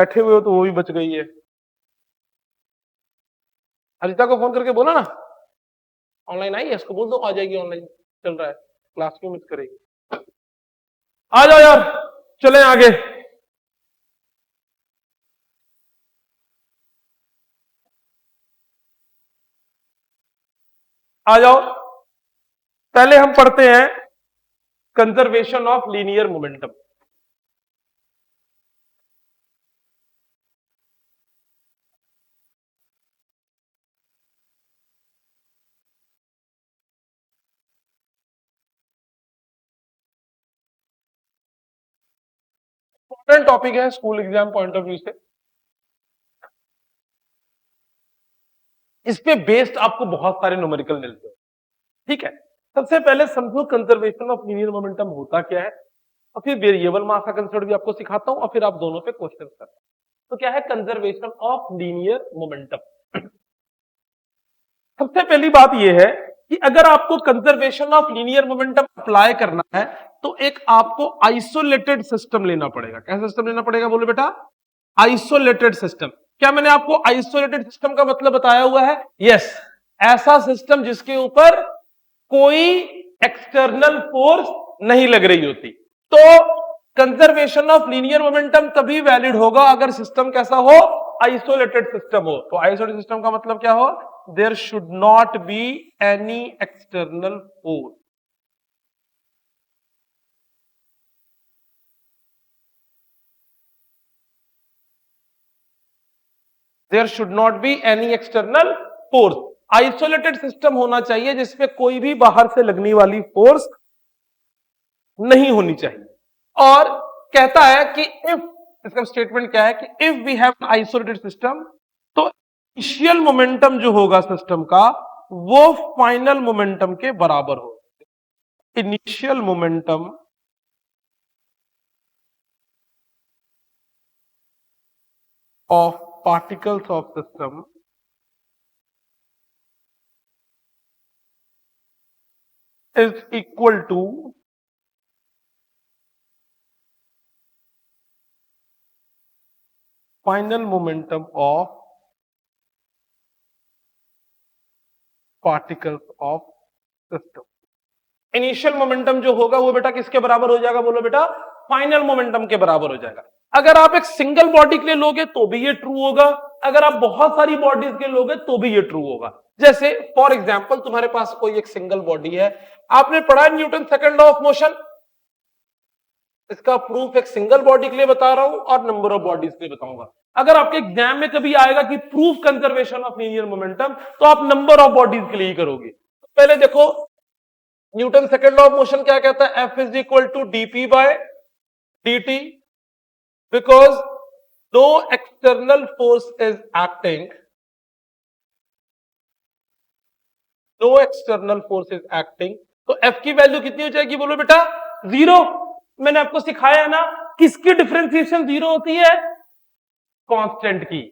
बैठे हुए हो तो वो भी बच गई है। अरिता को फोन करके बोला ना ऑनलाइन आई है, इसको बोल दो आ जाएगी, ऑनलाइन चल रहा है, क्लास क्यों मिस करेगी। आ जाओ यार, चलें आगे। आ जाओ, पहले हम पढ़ते हैं conservation of linear momentum. Important topic है school exam point of view से। इस पे बेस्ड आपको बहुत सारे न्यूमेरिकल मिलते हैं, ठीक है। सबसे पहले समझो कंजर्वेशन ऑफ लीनियर मोमेंटम होता क्या है, और फिर वेरिएबल मास का कंसेप्ट भी आपको सिखाता हूं, और फिर आप दोनों पे क्वेश्चन करते हैं। तो क्या है कंजर्वेशन ऑफ लीनियर मोमेंटम। सबसे पहली बात यह है कि अगर आपको conservation of linear momentum apply करना है तो एक आपको आइसोलेटेड सिस्टम लेना पड़ेगा। कैसा सिस्टम लेना पड़ेगा बोलो बेटा? Isolated system. क्या मैंने आपको आइसोलेटेड सिस्टम का मतलब बताया हुआ है? यस, ऐसा सिस्टम जिसके ऊपर कोई एक्सटर्नल फोर्स नहीं लग रही होती। तो कंजर्वेशन ऑफ लीनियर मोमेंटम तभी वैलिड होगा अगर सिस्टम कैसा हो? आइसोलेटेड सिस्टम हो। तो आइसोलेटेड सिस्टम का मतलब क्या हो? There should not be any external force. There should not be any external force. Isolated system होना चाहिए जिसपे कोई भी बाहर से लगने वाली फोर्स नहीं होनी चाहिए। और कहता है कि इफ, इसका स्टेटमेंट क्या है कि if we have isolated system, तो इनिशियल मोमेंटम जो होगा सिस्टम का वो फाइनल मोमेंटम के बराबर हो। Initial momentum of particles of system is equal to final momentum of particles of system। Initial momentum जो होगा वो बेटा किसके बराबर हो जाएगा बोलो बेटा? फाइनल मोमेंटम के बराबर हो जाएगा। अगर आप एक सिंगल बॉडी के लिए लोगे तो भी ये ट्रू होगा, अगर आप बहुत सारी बॉडीज के लोगे तो भी ये ट्रू होगा। जैसे फॉर एग्जांपल तुम्हारे पास कोई एक सिंगल बॉडी है, आपने पढ़ा है Newton second law of motion. इसका प्रूफ एक सिंगल बॉडी के लिए बता रहा हूं और नंबर ऑफ बॉडीज के लिए बताऊंगा। अगर आपके एग्जाम में कभी आएगा कि proof conservation of linear momentum, तो आप नंबर ऑफ बॉडीज के लिए ही करोगे। तो पहले देखो Newton second law of motion क्या कहता है? F is equal to dp by dt, because no external force is acting, no external force is acting. तो F की वैल्यू कितनी हो जाएगी बोलो बेटा? 0। मैंने आपको सिखाया है ना किसकी डिफरेंशिएशन 0 होती है? कांस्टेंट की।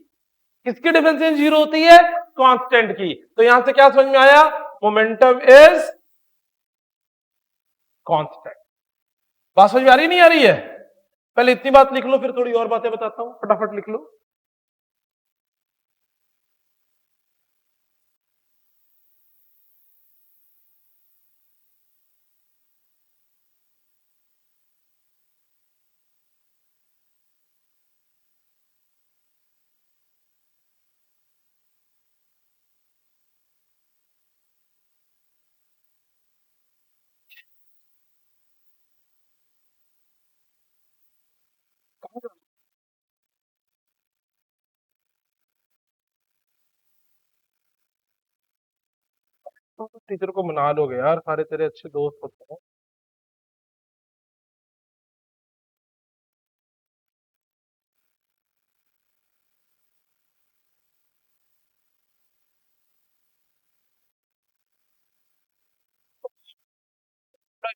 किसकी डिफरेंशिएशन 0 होती है? कांस्टेंट की। तो यहां से क्या समझ में आया? Momentum is constant. बात समझ में आ रही नहीं आ रही है? पहले इतनी बात लिख लो, फिर थोड़ी और बातें बताता हूं, फटाफट लिख लो। तो टीचर को मना लोगे यार, सारे तेरे अच्छे दोस्त होते हैं।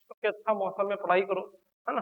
तो अच्छा मौसम में पढ़ाई करो, है ना।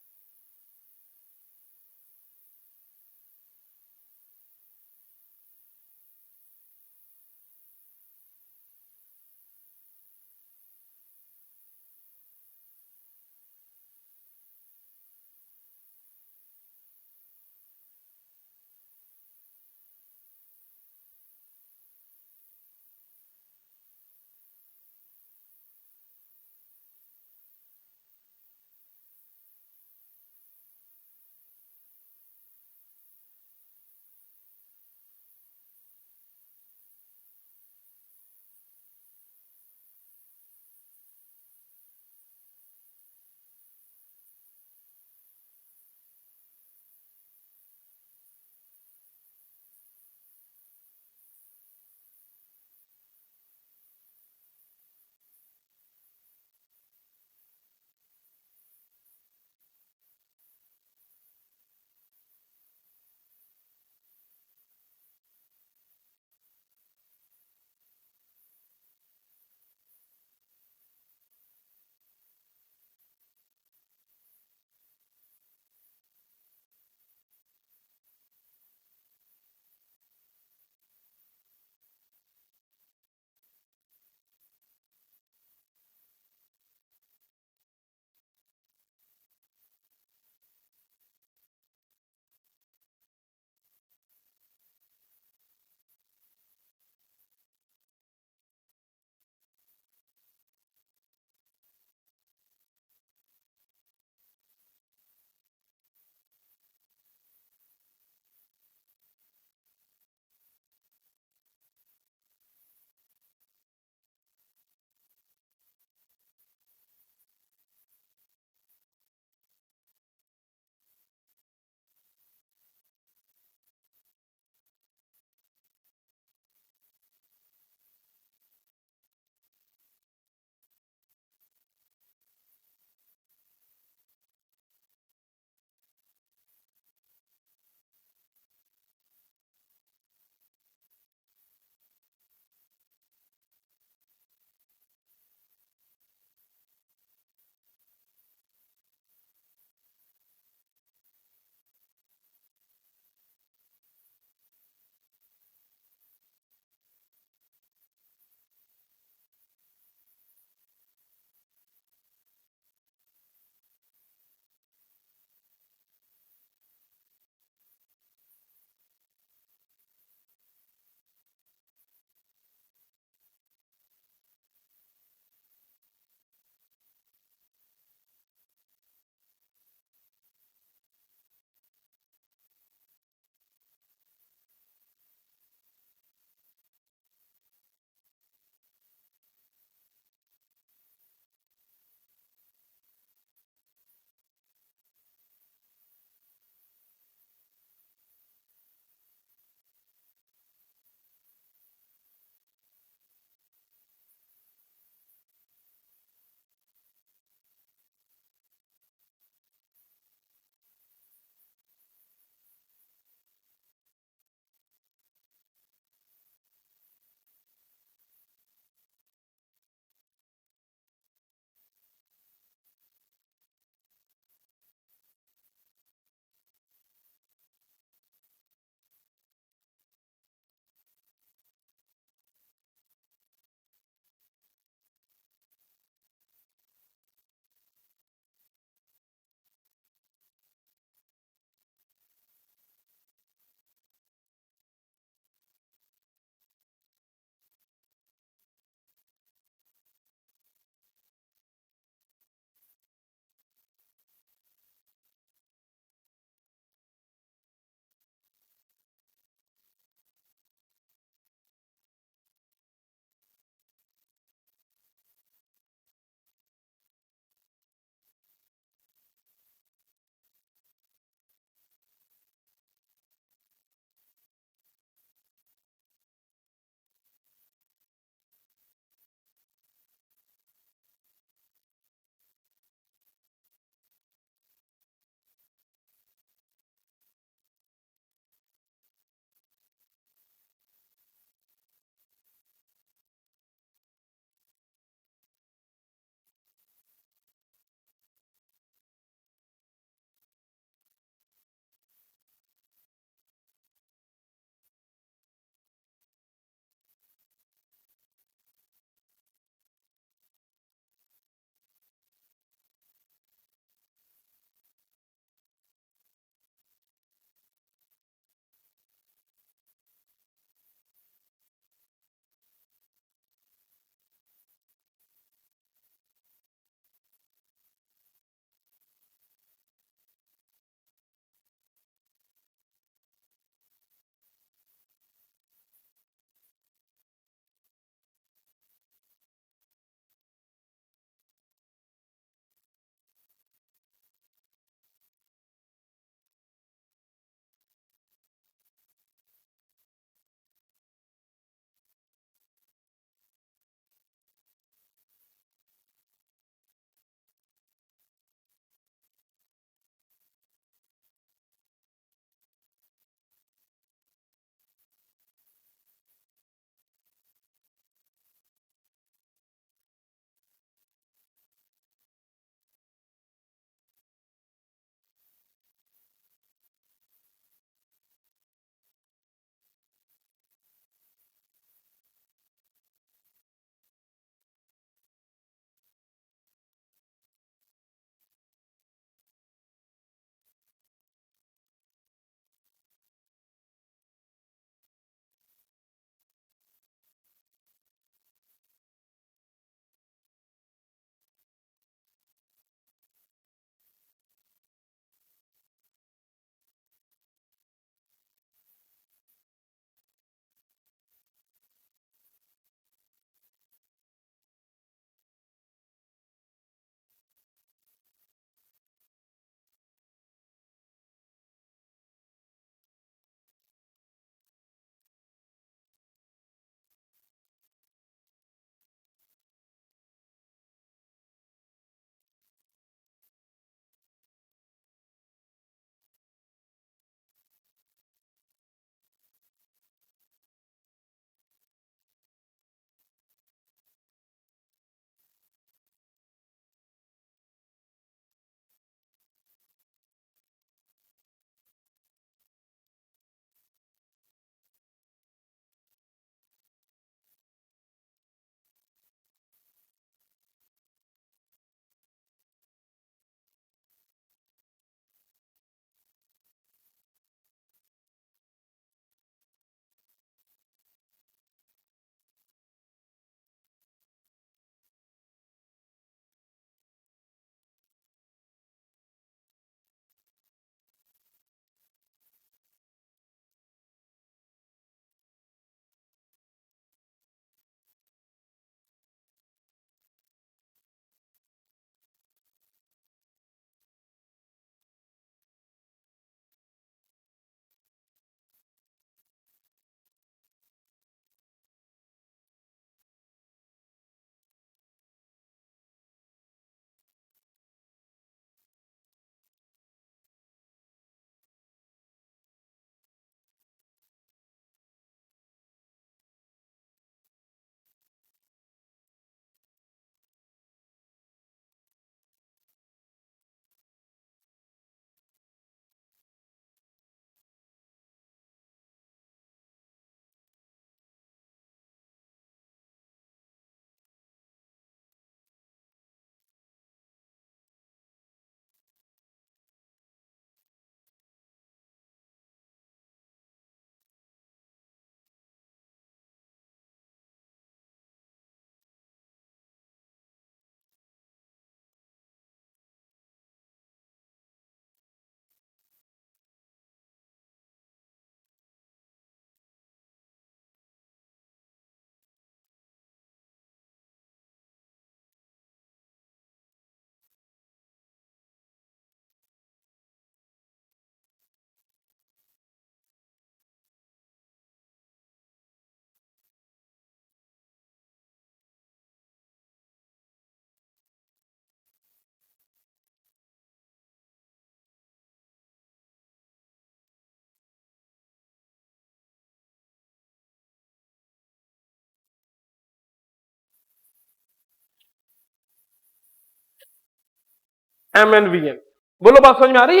M N V N. बोलो बात समझ में आ रही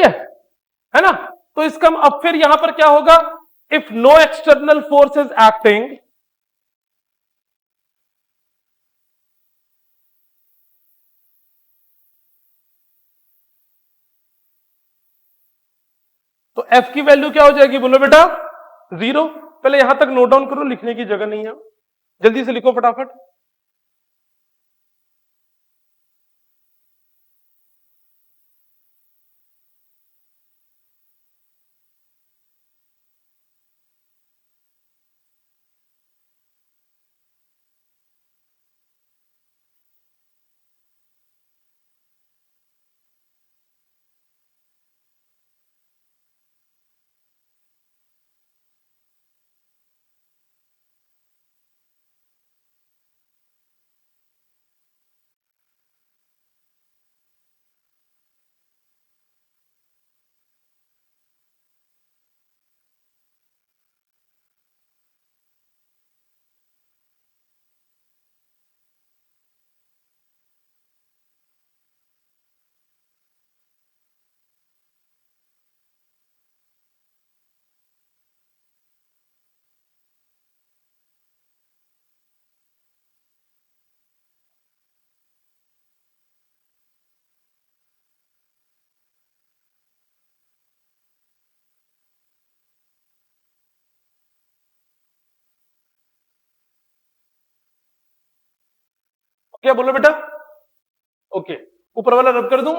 है ना? तो इसका अब फिर यहां पर क्या होगा, if no external force is acting, तो एफ की वैल्यू क्या हो जाएगी बोलो बेटा, 0। पहले यहां तक नोट डाउन करो, लिखने की जगह नहीं है, जल्दी से लिखो फटाफट। क्या बोलो बेटा? ओके, ऊपर वाला रब कर दूं?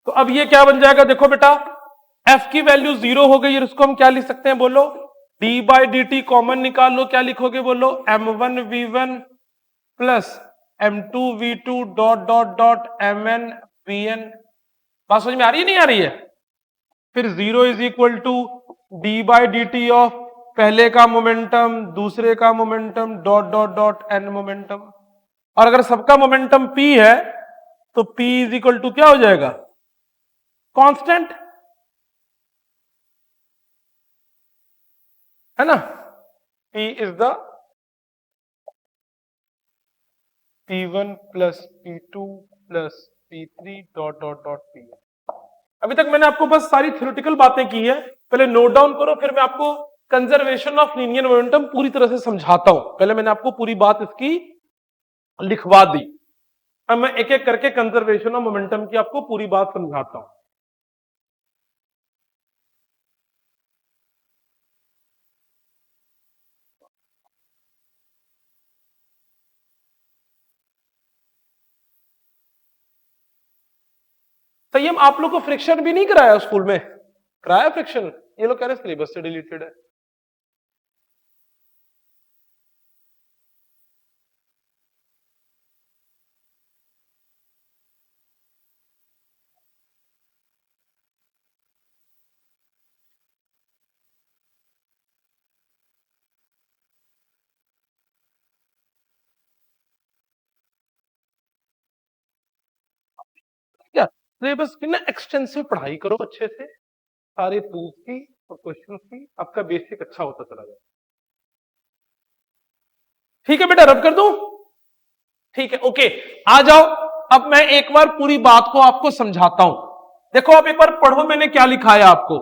तो अब ये क्या बन जाएगा, देखो बेटा, एफ की वैल्यू 0 हो गई और इसको हम क्या लिख सकते हैं बोलो, D by D T common निकाल लो, क्या लिखोगे बोलो, m1v1 plus m2v2 dot dot dot mn vn। बात समझ में आ रही है नहीं आ रही है? फिर 0 is equal to d by D t of पहले का मोमेंटम दूसरे का momentum dot dot dot n momentum. और अगर सबका मोमेंटम p है तो p इज इक्वल टू क्या हो जाएगा, कांस्टेंट, है ना? p is the p1 plus p2 plus p3 dot dot dot p। अभी तक मैंने आपको बस सारी थ्योरेटिकल बातें की है, पहले नोट डाउन करो, फिर मैं आपको कंजर्वेशन ऑफ लीनियर मोमेंटम पूरी तरह से समझाता हूं। पहले मैंने आपको पूरी बात इसकी लिखवा दी, अब मैं एक एक करके कंजर्वेशन ऑफ मोमेंटम की आपको पूरी बात समझाता हूं। संयम, आप लोग को फ्रिक्शन भी नहीं कराया स्कूल में? कराया फ्रिक्शन? ये लोग कह रहे सिलेबस से डिलीटेड है। क्या सिलेबस की ना एक्सटेंसिव पढ़ाई करो अच्छे से, सारे टूल्स की और क्वेश्चन की, आपका बेसिक अच्छा होता चला जाए। ठीक है बेटा, रब कर दूं? ठीक है, ओके, आ जाओ। अब मैं एक बार पूरी बात को आपको समझाता हूं। देखो आप एक बार पढ़ो मैंने क्या लिखा है आपको।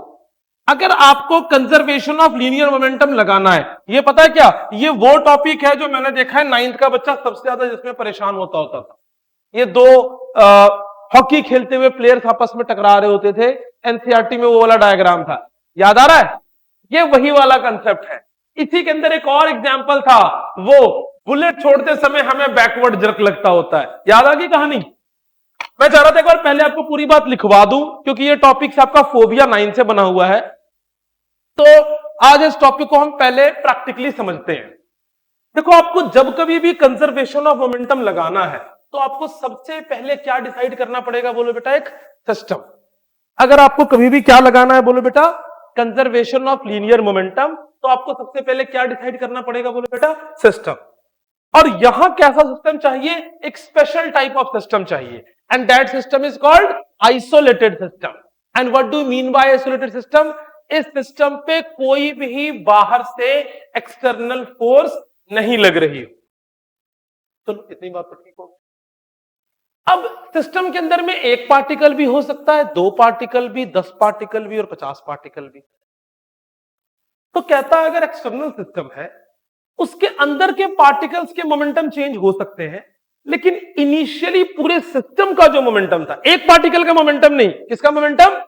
अगर आपको कंजर्वेशन ऑफ लीनियर मोमेंटम लगाना है, ये पता है क्या, ये वो टॉपिक है जो मैंने देखा है 9th का बच्चा सबसे ज्यादा जिसमें परेशान होता था। ये दो हॉकी खेलते हुए प्लेयर्स आपस में टकरा रहे होते थे, एनसीईआरटी में वो वाला डायग्राम था, याद आ रहा है? ये वही वाला कंसेप्ट है। इसी के अंदर एक और एग्जाम्पल था, वो बुलेट छोड़ते समय हमें बैकवर्ड जर्क लगता होता है, याद आ गई कहानी? मैं चाह रहा था एक बार पहले आपको पूरी बात लिखवा दूं, क्योंकि ये टॉपिक आपका फोबिया 9 से बना हुआ है। तो आज इस टॉपिक को हम पहले प्रैक्टिकली समझते हैं। देखो, आपको जब कभी भी कंजर्वेशन ऑफ मोमेंटम लगाना है तो आपको सबसे पहले क्या डिसाइड करना पड़ेगा बोलो बेटा, एक सिस्टम। अगर आपको कभी भी क्या लगाना है बोलो बेटा, कंजर्वेशन ऑफ लीनियर मोमेंटम, तो आपको सबसे पहले क्या डिसाइड करना पड़ेगा बोलो बेटा, सिस्टम। और यहां कैसा सिस्टम चाहिए, एक स्पेशल टाइप ऑफ सिस्टम चाहिए, and that system is called isolated system. And what do mean by isolated system? इस सिस्टम पे कोई भी बाहर से एक्सटर्नल फोर्स नहीं लग रही हो। चलो इतनी बात तो ठीक हो। अब सिस्टम के अंदर में एक पार्टिकल भी हो सकता है, 2 पार्टिकल भी, 10 पार्टिकल भी और 50 पार्टिकल भी। तो कहता है अगर एक्सटर्नल सिस्टम है उसके अंदर के पार्टिकल्स के मोमेंटम चेंज हो सकते हैं, लेकिन इनिशियली पूरे सिस्टम का जो मोमेंटम था, एक पार्टिकल का मोमेंटम नहीं, किसका मोमेंटम,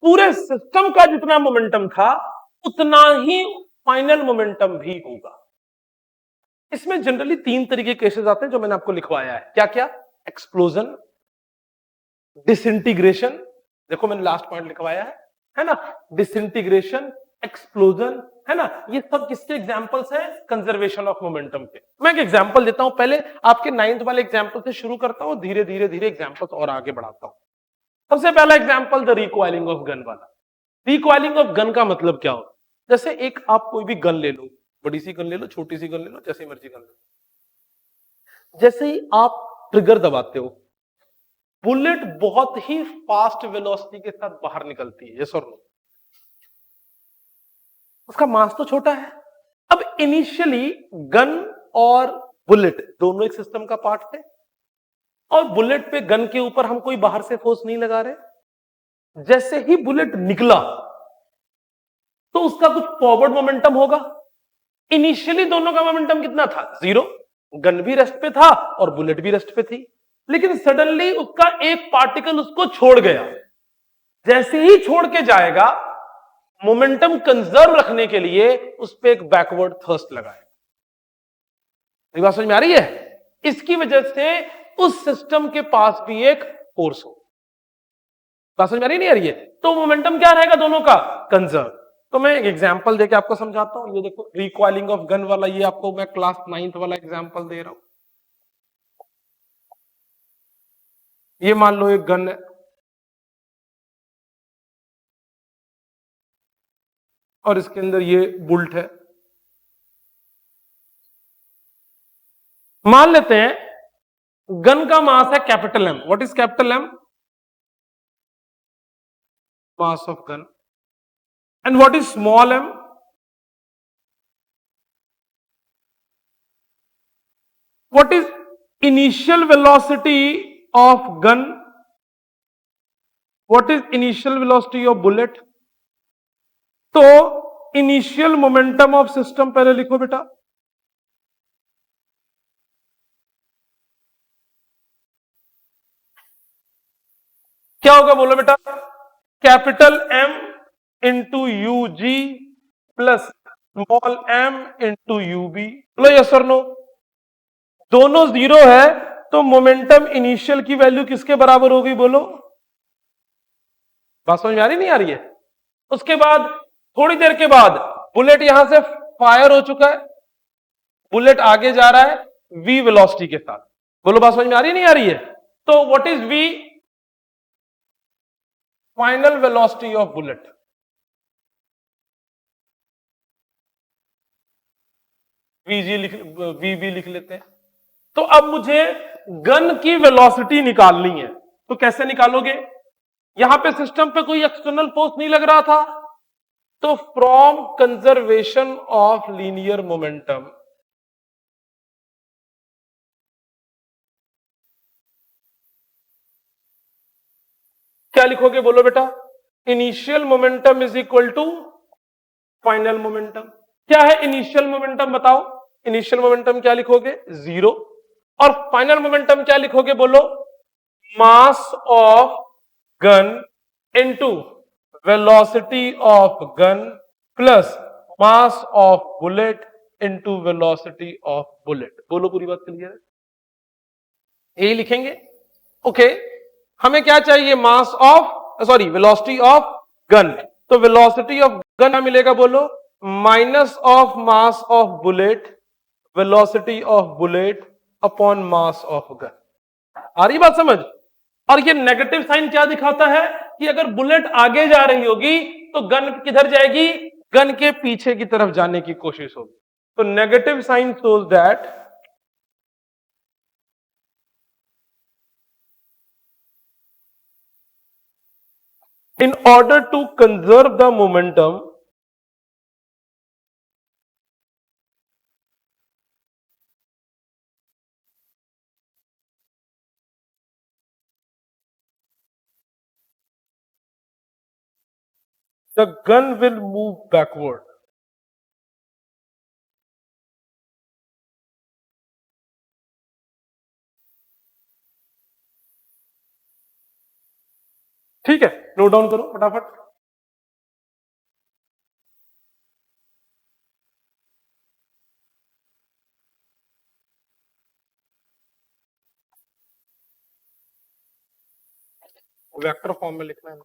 पूरे सिस्टम का जितना मोमेंटम था उतना ही फाइनल मोमेंटम भी होगा। इसमें जनरली 3 तरीके के केसेस आते हैं जो मैंने आपको लिखवाया है। क्या क्या? एक्सप्लोजन, डिसइंटीग्रेशन, देखो मैंने लास्ट पॉइंट लिखवाया है ना, डिसइंटीग्रेशन, एक्सप्लोजन, है ना, ये सब किसके एग्जांपल्स हैं? कंजर्वेशन ऑफ मोमेंटम के। मैं एक एग्जांपल देता हूं, पहले आपके 9th वाले एग्जांपल से शुरू करता हूं, धीरे धीरे धीरे एग्जांपल्स और आगे बढ़ाता हूं। सबसे पहला example the recoiling of gun वाला। रिकॉइलिंग ऑफ गन का मतलब क्या होता है? जैसे एक आप कोई भी गन ले लो, बड़ी सी गन ले लो, छोटी सी गन ले लो, जैसी मर्जी गन ले लो, जैसे ही आप ट्रिगर दबाते हो बुलेट बहुत ही फास्ट वेलोसिटी के साथ बाहर निकलती है, यस और नो? उसका मास तो छोटा है। अब इनिशियली गन और बुलेट दोनों एक सिस्टम का पार्ट थे और बुलेट पे गन के ऊपर हम कोई बाहर से फोर्स नहीं लगा रहे। जैसे ही बुलेट निकला तो उसका कुछ फॉरवर्ड मोमेंटम होगा। इनिशियली दोनों का मोमेंटम कितना था? 0। गन भी रेस्ट पे था और बुलेट भी रेस्ट पे थी, लेकिन सडनली उसका एक पार्टिकल उसको छोड़ गया। जैसे ही छोड़ के जाएगा मोमेंटम कंजर्व रखने के लिए उस पर एक बैकवर्ड थ्रस्ट लगाए। ये बात समझ में आ रही है? इसकी वजह से उस सिस्टम के पास भी एक फोर्स हो। बात समझ में आ रही नहीं आ रही है? तो मोमेंटम क्या रहेगा दोनों का? कंजर्व। तो मैं एक एग्जांपल देके आपको समझाता हूं। ये देखो रिकॉइलिंग ऑफ गन वाला, ये आपको मैं क्लास 9th वाला एग्जांपल दे रहा हूं। ये मान लो एक गन है और इसके अंदर ये बुलेट है। मान लेते हैं गन का मास है capital M. What is capital M? Mass of gun. And what is small m? What is initial velocity of gun? What is initial velocity of bullet? तो इनिशियल मोमेंटम ऑफ सिस्टम पहले लिखो बेटा। क्या होगा बोलो बेटा? Capital M into u g plus small m into u b. बोलो yes और नो? दोनों 0 है तो मोमेंटम इनिशियल की वैल्यू किसके बराबर होगी बोलो? बात समझ में आ रही नहीं आ रही है? उसके बाद थोड़ी देर के बाद बुलेट यहां से फायर हो चुका है, बुलेट आगे जा रहा है v वेलोसिटी के साथ। बोलो बात समझ में आ रही नहीं आ रही है? तो what is v? Final velocity of bullet. V भी लिख लेते हैं। तो अब मुझे गन की वेलोसिटी निकालनी है, तो कैसे निकालोगे? यहां पे सिस्टम पे कोई एक्सटर्नल फोर्स नहीं लग रहा था, तो from conservation of linear momentum क्या लिखोगे बोलो बेटा? Initial momentum is equal to final momentum. क्या है इनिशियल मोमेंटम बताओ? इनिशियल मोमेंटम क्या लिखोगे? 0। और फाइनल मोमेंटम क्या लिखोगे बोलो? Mass of gun into velocity of gun plus mass of bullet into velocity of bullet. बोलो पूरी बात क्लियर है? यही लिखेंगे। ओके, हमें क्या चाहिए? Mass of sorry velocity of gun. तो वेलोसिटी ऑफ गन क्या मिलेगा बोलो? Minus of mass of bullet velocity of bullet upon mass of gun. आ रही बात समझ? और ये नेगेटिव साइन क्या दिखाता है कि अगर बुलेट आगे जा रही होगी तो गन किधर जाएगी? गन के पीछे की तरफ जाने की कोशिश होगी। तो negative sign shows that In order to conserve the momentum, the gun will move backward. ठीक है, नोट डाउन करो फटाफट। वेक्टर फॉर्म में लिखना है।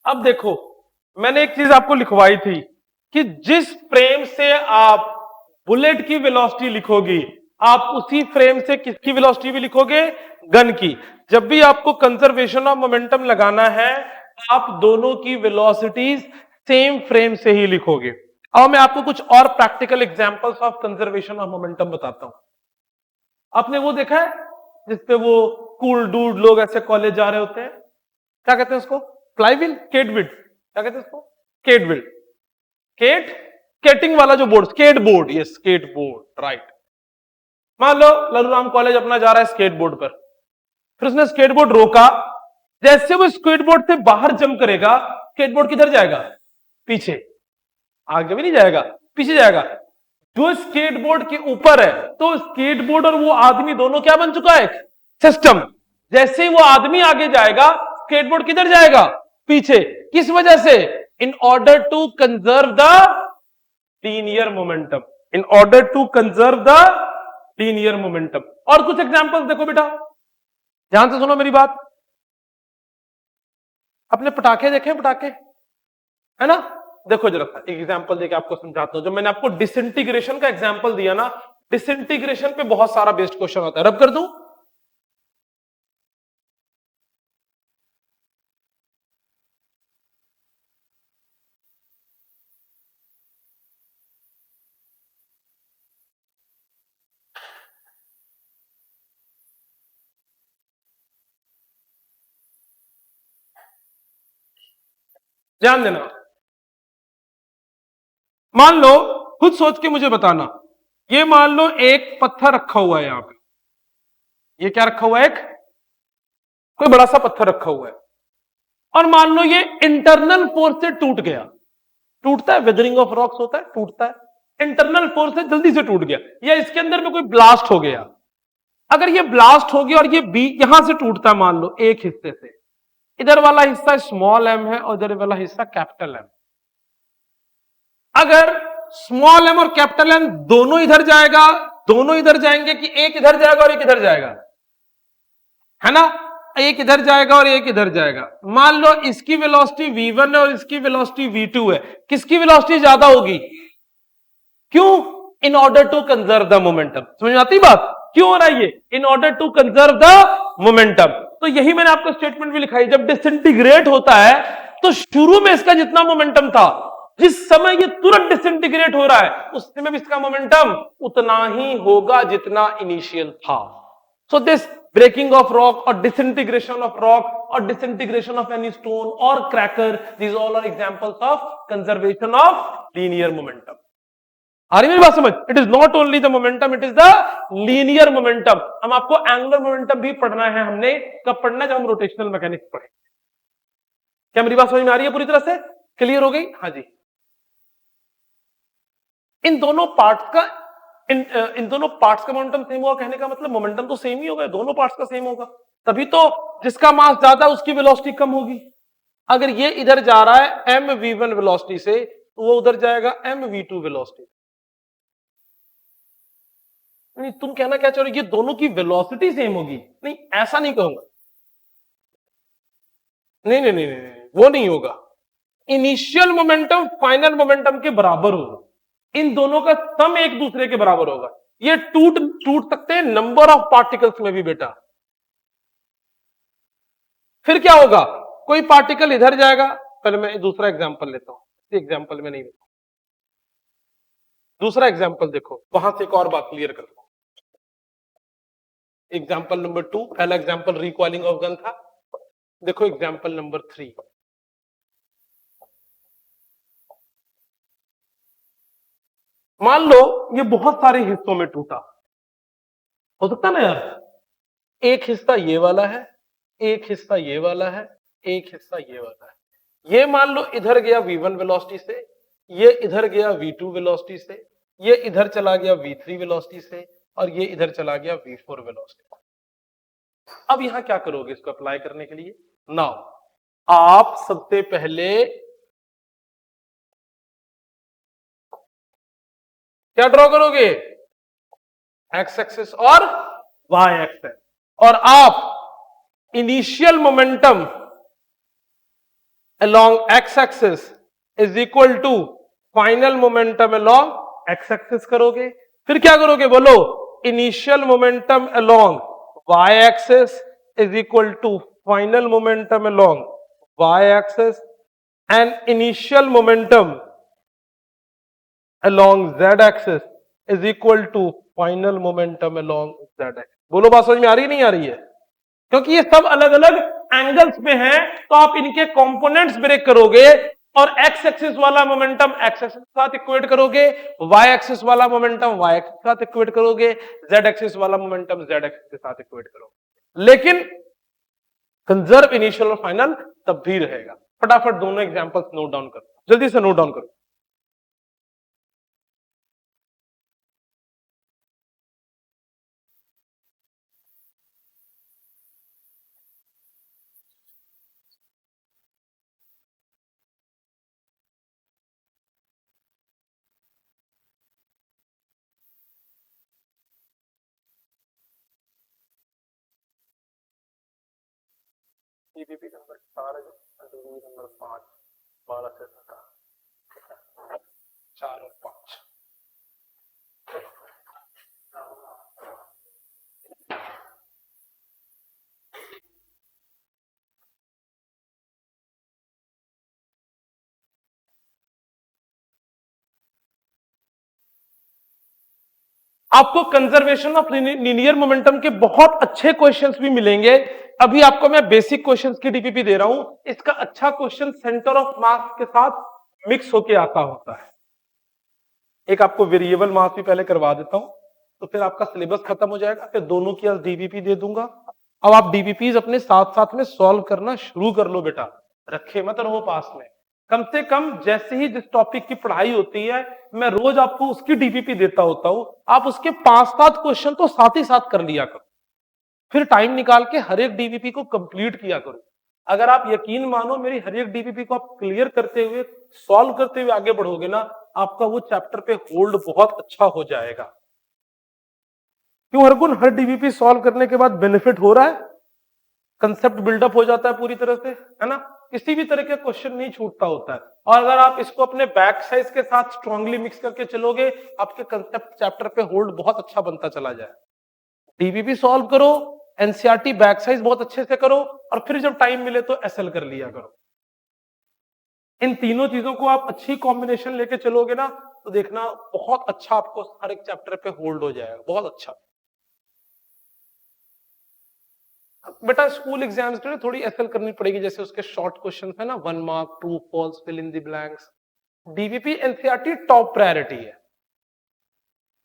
अब देखो, मैंने एक चीज आपको लिखवाई थी कि जिस फ्रेम से आप बुलेट की वेलोसिटी लिखोगी, आप उसी फ्रेम से किसकी वेलोसिटी भी लिखोगे? गन की। जब भी आपको कंजर्वेशन ऑफ मोमेंटम लगाना है, आप दोनों की वेलोसिटीज सेम फ्रेम से ही लिखोगे। अब मैं आपको कुछ और practical examples of conservation of momentum बताता हूं। आपने वो देखा है जिसपे वो कूल डूड लोग ऐसे कॉलेज जा रहे होते हैं, क्या कहते हैं उसको? फ्लाईव्हील, केटविड, क्या कहते हैं उसको? केटविड, स्केटिंग वाला जो बोर्ड, स्केट बोर्ड, ये स्केट बोर्ड, राइट। मान लो ललूराम कॉलेज अपना जा रहा है स्केट बोर्ड पर, फिर उसने स्केट बोर्ड रोका। जैसे वो स्केट बोर्ड से बाहर जंप करेगा, स्केट बोर्ड किधर जाएगा? पीछे। आगे भी नहीं जाएगा, पीछे जाएगा। जो स्केट बोर्ड के ऊपर है, तो स्केट बोर्ड और वो आदमी दोनों क्या बन चुका है? सिस्टम। जैसे ही वो आदमी आगे जाएगा, स्केट बोर्ड किधर जाएगा? पीछे। किस वजह से? In order to conserve the linear momentum, in order to conserve the linear momentum. और कुछ एग्जांपल्स देखो बेटा, ध्यान से सुनो मेरी बात। अपने पटाखे देखे? पटाखे है ना? देखो जरा एक एग्जांपल देके आपको समझाता हूं। जो मैंने आपको डिसइंटीग्रेशन का एग्जांपल दिया ना, डिसइंटीग्रेशन पे बहुत सारा बेस्ड क्वेश्चन होता है। रब कर दूं? ध्यान देना, मान लो, खुद सोच के मुझे बताना। ये मान लो एक पत्थर रखा हुआ है यहां पे, ये क्या रखा हुआ है? एक कोई बड़ा सा पत्थर रखा हुआ है, और मान लो ये इंटरनल फोर्स से टूट गया। टूटता है, वेदरिंग ऑफ रॉक्स होता है, टूटता है। इंटरनल फोर्स से जल्दी से टूट गया, या इसके अंदर में कोई ब्लास्ट हो गया। अगर ये ब्लास्ट हो गया और ये बी यहां से टूटता है, मान लो एक हिस्से से, इधर वाला हिस्सा स्मॉल एम है और इधर वाला हिस्सा कैपिटल एम। अगर स्मॉल एम और कैपिटल एम दोनों इधर जाएगा, दोनों इधर जाएंगे, कि एक इधर जाएगा और एक इधर जाएगा, है ना? एक इधर जाएगा और एक इधर जाएगा। मान लो इसकी वेलोसिटी v1 है और इसकी वेलोसिटी v2 है, किसकी वेलोसिटी ज्यादा होगी? क्यों? In order to conserve the momentum. समझ में आती बात? क्यों हो रहा है ये? In order to conserve the momentum. तो यही मैंने आपको स्टेटमेंट भी लिखा है, जब डिसइंटीग्रेट होता है तो शुरू में इसका जितना मोमेंटम था, जिस समय ये तुरंत डिसइंटीग्रेट हो रहा है उस समय भी इसका मोमेंटम उतना ही होगा जितना इनिशियल था। So this breaking of rock or disintegration of rock or disintegration of any stone or cracker, these all are examples of conservation of linear momentum. आ रही मेरी बात समझ? It is not only the momentum, it is the linear momentum. हम आपको angular momentum भी पढ़ना है, हमने कब पढ़ना है? जब हम रोटेशनल मैकेनिक्स पढ़े। क्या मेरी बात समझ में आ रही है? पूरी तरह से क्लियर हो गई? हाँ जी। इन दोनों पार्ट्स का इन दोनों पार्ट्स का मोमेंटम सेम होगा, कहने का मतलब मोमेंटम तो सेम ही होगा, दोनों पार्ट्स का सेम होगा, तभी तो जिसका मास ज्यादा उसकी वेलोसिटी कम होगी। अगर ये इधर जा रहा है mv1 वेलोसिटी से तो वो उधर जाएगा mv2 वेलोसिटी। नहीं, तुम कहना क्या चाह रहे हो? ये दोनों की वेलोसिटी सेम होगी? नहीं, ऐसा नहीं कहूंगा। नहीं नहीं नहीं नहीं, वो नहीं होगा। इनिशियल मोमेंटम फाइनल मोमेंटम के बराबर होगा, इन दोनों का सम एक दूसरे के बराबर होगा। ये टूट सकते हैं नंबर ऑफ पार्टिकल्स में भी बेटा। फिर क्या होगा? कोई पार्टिकल इधर जाएगा, पहले मैं दूसरा एग्जांपल लेता हूं, इस एग्जांपल में नहीं लेता, दूसरा एग्जांपल देखो, वहां से एक और बात क्लियर करता हूं। एग्जांपल नंबर 2, पहला एग्जांपल रिकॉइलिंग ऑफ गन था, देखो एग्जांपल नंबर 3। मान लो ये बहुत सारे हिस्सों में टूटा, हो सकता ना यार? एक हिस्सा ये वाला है, एक हिस्सा ये वाला है, एक हिस्सा ये वाला है। ये मान लो इधर गया v1 वेलोसिटी से, ये इधर गया v2 वेलोसिटी से, ये इधर चला गया v3 वेलोसिटी से, और ये इधर चला गया v4 वेलोसिटी। अब यहां क्या करोगे इसको अप्लाई करने के लिए? नाउ आप सबसे पहले क्या ड्रॉ करोगे? एक्स एक्सिस और वाई एक्सिस, और आप initial momentum along X axis is equal to final momentum along X axis करोगे। फिर क्या करोगे बोलो? Initial momentum along Y axis is equal to final momentum along Y axis, and initial momentum along z axis is equal to final momentum along z axis। बोलो बात समझ में आ रही नहीं आ रही है? क्योंकि ये सब अलग अलग एंगल्स में हैं, तो आप इनके कंपोनेंट्स ब्रेक करोगे और एक्स एक्सिस वाला मोमेंटम एक्स एक्सिस के साथ इक्वेट करोगे, वाई एक्सिस वाला मोमेंटम वाई एक्सिस के साथ इक्वेट करोगे, जेड एक्सिस वाला मोमेंटम जेड एक्सिस के साथ इक्वेट करोगे। लेकिन कंजर्व इनिशियल और फाइनल तब भी रहेगा। फटाफट दोनों एग्जांपल्स नोट डाउन करो, जल्दी से नोट डाउन करो। टीपीपी नंबर 4 डीवी नंबर 5 12 से 17 4 और 5। आपको कंजर्वेशन ऑफ लीनियर मोमेंटम के बहुत अच्छे क्वेश्चंस भी मिलेंगे। अभी आपको मैं बेसिक क्वेश्चंस की डीपीपी दे रहा हूं, इसका अच्छा क्वेश्चन सेंटर ऑफ मास के साथ मिक्स होके आता होता है। एक आपको वेरिएबल मास भी पहले करवा देता हूं, तो फिर आपका सिलेबस खत्म हो जाएगा, फिर दोनों की आज डीबीपी दे दूंगा। अब आप डीबीपीज अपने साथ साथ में सॉल्व करना शुरू कर लो बेटा, रखे मत रहो पास में। कम से कम जैसे ही जिस टॉपिक की पढ़ाई होती है मैं रोज आपको उसकी डीबीपी देता होता हूं, आप उसके 5-7 क्वेश्चन तो साथ ही साथ कर लिया करो, फिर टाइम निकाल के हर एक डीबीपी को कंप्लीट किया करो। अगर आप यकीन मानो मेरी हर एक डीबीपी को आप क्लियर करते हुए सॉल्व करते हुए आगे बढ़ोगे ना, आपका वो चैप्टर पे होल्ड बहुत अच्छा हो जाएगा। क्यों हरगुन? हर डीबीपी सॉल्व करने के बाद बेनिफिट हो रहा है, कंसेप्ट बिल्डअप हो जाता है पूरी तरह से, है ना? किसी भी तरह का क्वेश्चन नहीं छूटता होता है। और अगर आप इसको अपने बैक साइज के साथ स्ट्रांगली मिक्स करके चलोगे, आपके कंसेप्ट चैप्टर पे होल्ड बहुत अच्छा बनता चला जाए। डीबीपी सॉल्व करो, एनसीईआरटी बैक साइज बहुत अच्छे से करो, और फिर जब टाइम मिले तो एसएल कर लिया करो। इन तीनों चीजों को आप अच्छी कॉम्बिनेशन लेके चलोगे ना, तो देखना बहुत अच्छा आपको हर एक चैप्टर पे होल्ड हो जाएगा, बहुत अच्छा। बेटा स्कूल एग्जाम्स में थोड़ी एसएल करनी पड़ेगी, जैसे उसके शॉर्ट क्वेश्चन है ना, 1 mark, true false, fill in the blanks. DBP NCERT top priority है।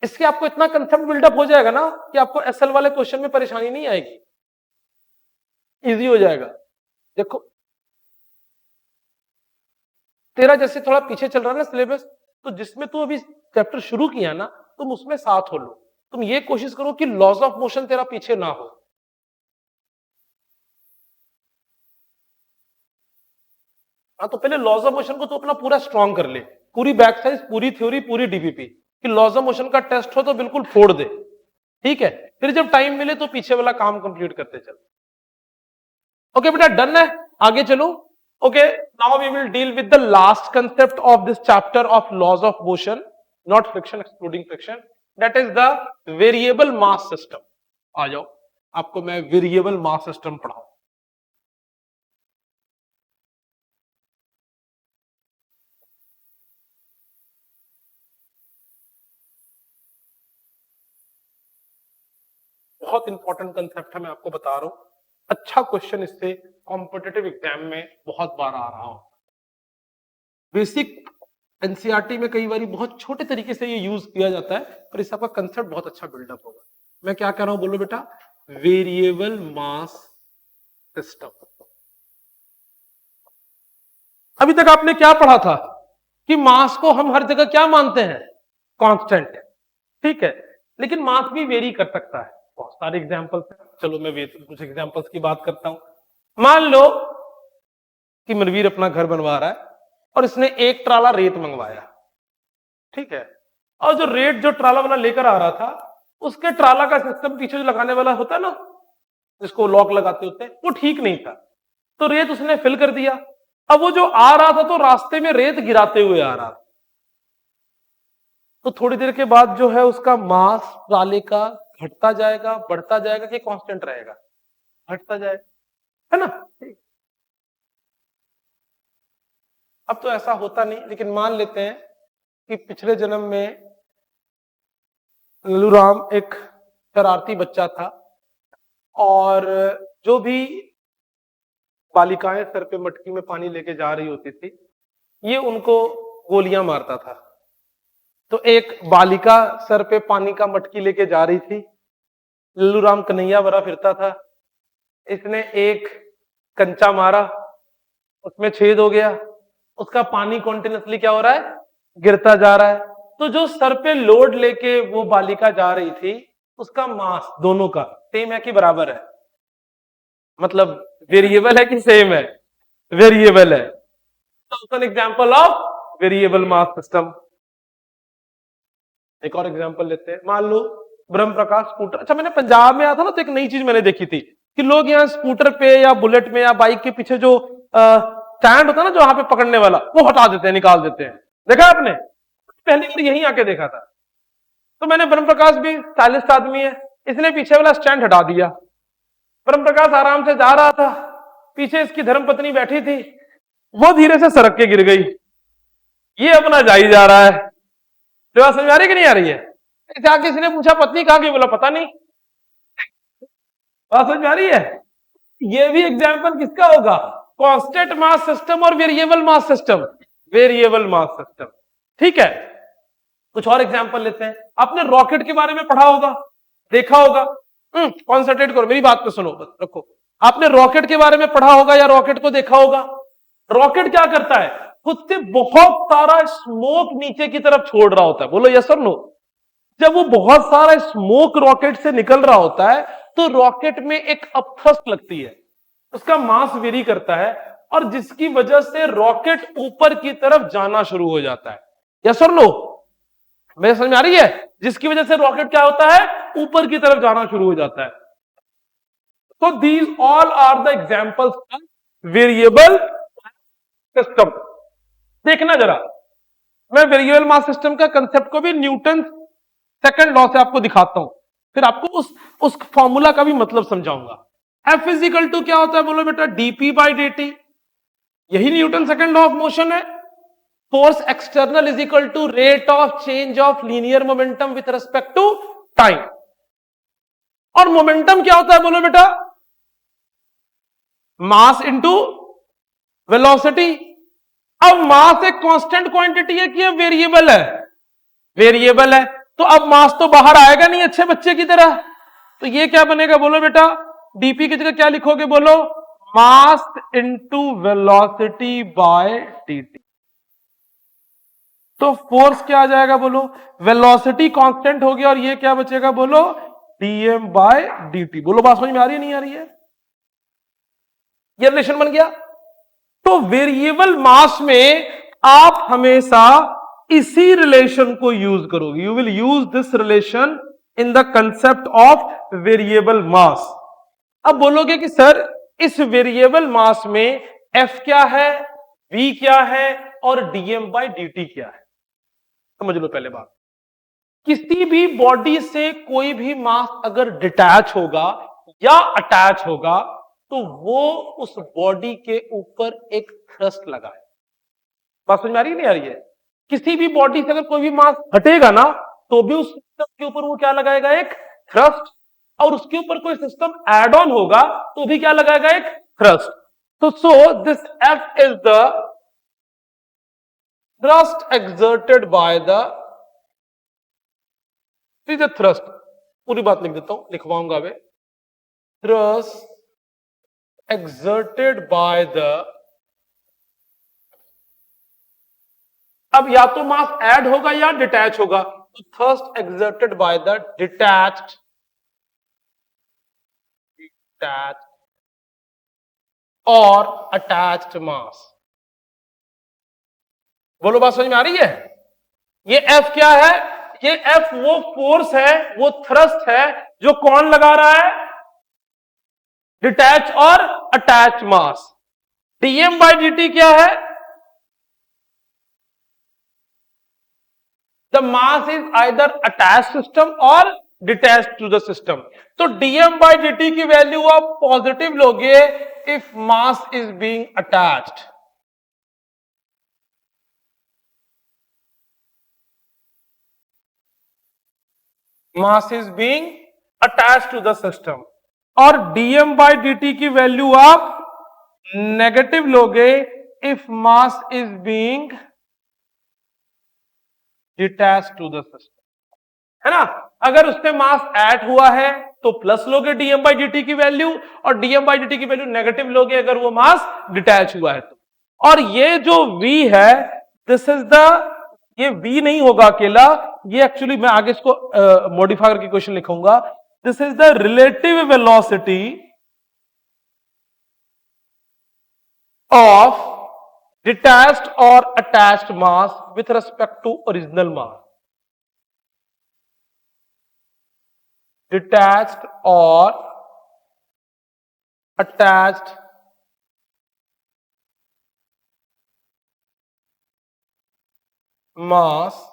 इसके आपको इतना कंसेप्ट बिल्डअप हो जाएगा ना कि आपको एसएल वाले क्वेश्चन में परेशानी नहीं आएगी, इजी हो जाएगा। देखो तेरा जैसे थोड़ा पीछे चल रहा है ना सिलेबस, तो जिसमें तू अभी चैप्टर शुरू किया ना, तुम उसमें साथ हो लो। तुम ये कोशिश करो कि लॉज ऑफ मोशन तेरा पीछे ना हो। हाँ, तो पहले लॉज ऑफ मोशन को तो अपना पूरा स्ट्रॉन्ग कर ले, पूरी बैक साइज, पूरी थ्योरी, पूरी डीबीपी, कि लॉज ऑफ मोशन का टेस्ट हो तो बिल्कुल फोड़ दे, ठीक है। फिर जब टाइम मिले तो पीछे वाला काम कंप्लीट करते चल। ओके बेटा, डन है, आगे चलो। Okay, now we will deal with the last concept of this chapter of laws of motion, not friction, excluding friction, that is the variable mass system. आ जाओ, आपको मैं वेरिएबल मास सिस्टम पढ़ाऊं। बहुत important concept है, मैं आपको बता रहा हूं। अच्छा क्वेश्चन इससे कॉम्पिटिटिव एग्जाम में बहुत बार आ रहा हूं। बेसिक एनसीईआरटी में कई बार बहुत छोटे तरीके से ये यूज किया जाता है, पर इससे आपका कंसेप्ट बहुत अच्छा बिल्डअप होगा। मैं क्या कह रहा हूं, बोलो बेटा, वेरिएबल मास सिस्टम। अभी तक आपने क्या पढ़ा था कि मास को हम हर जगह क्या मानते हैं, कांस्टेंट, ठीक है। लेकिन मास भी वेरी कर सकता है, बहुत सारे एग्जांपल्स हैं। चलो मैं कुछ एग्जांपल्स की बात करता हूं। मान लो कि मनवीर अपना घर बनवा रहा है और इसने एक ट्राला रेत मंगवाया, ठीक है। और जो रेत जो ट्राला वाला लेकर आ रहा था, उसके ट्राला का सिस्टम पीछे जो लगाने वाला होता है ना, जिसको लॉक लगाते होते हैं, वो ठीक नहीं था। तो रेत उसने फिल कर दिया। अब वो जो आ रहा था तो रास्ते में रेत गिराते हुए आ रहा था, तो थोड़ी देर के बाद जो है उसका मास ट्राले का घटता जाएगा, बढ़ता जाएगा, कि कांस्टेंट रहेगा, घटता जाएगा, है ना। अब तो ऐसा होता नहीं, लेकिन मान लेते हैं कि पिछले जन्म में लल्लूराम एक शरारती बच्चा था, और जो भी बालिकाएं सर पे मटकी में पानी लेके जा रही होती थी, ये उनको गोलियां मारता था। तो एक बालिका सर पे पानी का मटकी लेके जा रही थी, लल्लूराम कन्हैया भरा फिरता था, इसने एक कंचा मारा, उसमें छेद हो गया, उसका पानी कॉन्टिन्यूसली क्या हो रहा है, गिरता जा रहा है। तो जो सर पे लोड लेके वो बालिका जा रही थी, उसका मास दोनों का सेम है कि बराबर है, मतलब वेरिएबल है कि सेम है, वेरिएबल है। तो an example of variable mass system. एक और एग्जांपल लेते हैं। मान लो ब्रह्म प्रकाश स्कूटर, अच्छा मैंने पंजाब में आया था ना, तो एक नई चीज मैंने देखी थी कि लोग यहाँ स्कूटर पे या बुलेट में या बाइक के पीछे जो स्टैंड होता है ना, जो वहां पे पकड़ने वाला, वो हटा देते हैं, निकाल देते हैं। देखा आपने? पहली बार यहीं आके देखा था। तो मैंने ब्रह्म प्रकाश भी स्टाइलिस्ट आदमी है, इसने पीछे वाला स्टैंड हटा दिया। ब्रह्म प्रकाश आराम से जा रहा था, पीछे इसकी धर्मपत्नी बैठी थी, वो धीरे से सड़क के गिर गई, ये अपना जा ही जा रहा है। तो बात समझ आ रही कि नहीं आ रही है? ऐसे आके किसी ने पूछा पत्नी कहां गई, बोला पता नहीं। बात समझ में आ रही है? ये भी एग्जाम्पल किसका होगा, कांस्टेंट मास सिस्टम और variable mass system, variable mass system, ठीक है। कुछ और एग्जाम्पल लेते हैं। आपने रॉकेट के बारे में पढ़ा होगा, देखा होगा, कॉन्सेंट्रेट करो, मेरी बात पे सुनो, बस रखो। आपने रॉकेट के बारे में पढ़ा होगा या रॉकेट को देखा होगा। रॉकेट क्या करता है, खुद से बहुत सारा स्मोक नीचे की तरफ छोड़ रहा होता है, बोलो यस और नो। जब वो बहुत सारा स्मोक रॉकेट से निकल रहा होता है, तो रॉकेट में एक अपथ्रस्ट लगती है, उसका मास वेरी करता है, और जिसकी वजह से रॉकेट ऊपर की तरफ जाना शुरू हो जाता है। यस और नो, मेरे समझ में आ रही है? जिसकी वजह से रॉकेट क्या होता है, ऊपर की तरफ जाना शुरू हो जाता है। तो these all are the examples of variable system. देखना जरा, मैं वेरिएबल मास सिस्टम का कंसेप्ट को भी न्यूटन सेकंड लॉ से आपको दिखाता हूं, फिर आपको उस फॉर्मूला का भी मतलब समझाऊंगा। एफ इजिकल टू क्या होता है बोलो बेटा, डीपी बाई dt। यही Newton second law of motion है। Force external is equal to rate of change of linear momentum with respect to time. और मोमेंटम क्या होता है बोलो बेटा, मास इंटू वेलोसिटी। अब मास एक कांस्टेंट क्वांटिटी है कि वेरिएबल है? वेरिएबल है, तो अब मास तो बाहर आएगा नहीं अच्छे बच्चे की तरह। तो ये क्या बनेगा बोलो बेटा, डीपी की जगह क्या लिखोगे बोलो, mass into velocity bye dt। तो फोर्स क्या आ जाएगा बोलो, वेलोसिटी कांस्टेंट हो गया और ये क्या बचेगा बोलो, dm बाय dt। बोलो बात समझ में आ रही है नहीं आ रही है? ये रिलेशन बन गया। तो वेरिएबल मास में आप हमेशा इसी रिलेशन को यूज करोगे। You will use this relation in the concept of variable mass. अब बोलोगे कि सर इस वेरिएबल मास में F क्या है, V क्या है और dm बाई dt क्या है? समझ लो पहले बात, किसी भी बॉडी से कोई भी मास अगर डिटैच होगा या अटैच होगा तो वो उस बॉडी के ऊपर एक थ्रस्ट लगाए। बात समझ में आ रही है नहीं आ रही है? किसी भी बॉडी से अगर कोई भी मास हटेगा ना तो भी उस सिस्टम के ऊपर वो क्या लगाएगा, एक थ्रस्ट। और उसके ऊपर कोई सिस्टम एड ऑन होगा तो भी क्या लगाएगा, एक थ्रस्ट। तो so this F is the thrust exerted by the thrust. पूरी बात लिख देता हूं, लिखवाऊंगा वे, थ्रस्ट exerted by the, अब या तो मास ऐड होगा या डिटैच होगा, तो thrust exerted by the detached और अटैच्ड मास। बोलो बात समझ में आ रही है? ये F क्या है, ये F वो फोर्स है, वो थ्रस्ट है जो कौन लगा रहा है, डिटैच और attach mass. dm by dt क्या है, the mass is either attach system और डिटैच टू द सिस्टम। तो dm बाई dt की वैल्यू आप पॉजिटिव लोगे if mass is being attached. Mass is being attached to the system. और dm by dt की value आप negative लोगे if mass is being detached to the system, है ना? अगर उससे मास ऐड हुआ है तो प्लस लोगे dm बाई dt की वैल्यू, और dm बाई dt की वैल्यू नेगेटिव लोगे अगर वो मास डिटैच हुआ है तो। और ये जो v है, दिस इज द, ये v नहीं होगा अकेला, ये एक्चुअली मैं आगे इसको मॉडिफाई करके क्वेश्चन लिखूंगा। This is the relative velocity of detached और attached mass with respect to original mass. Detached और attached mass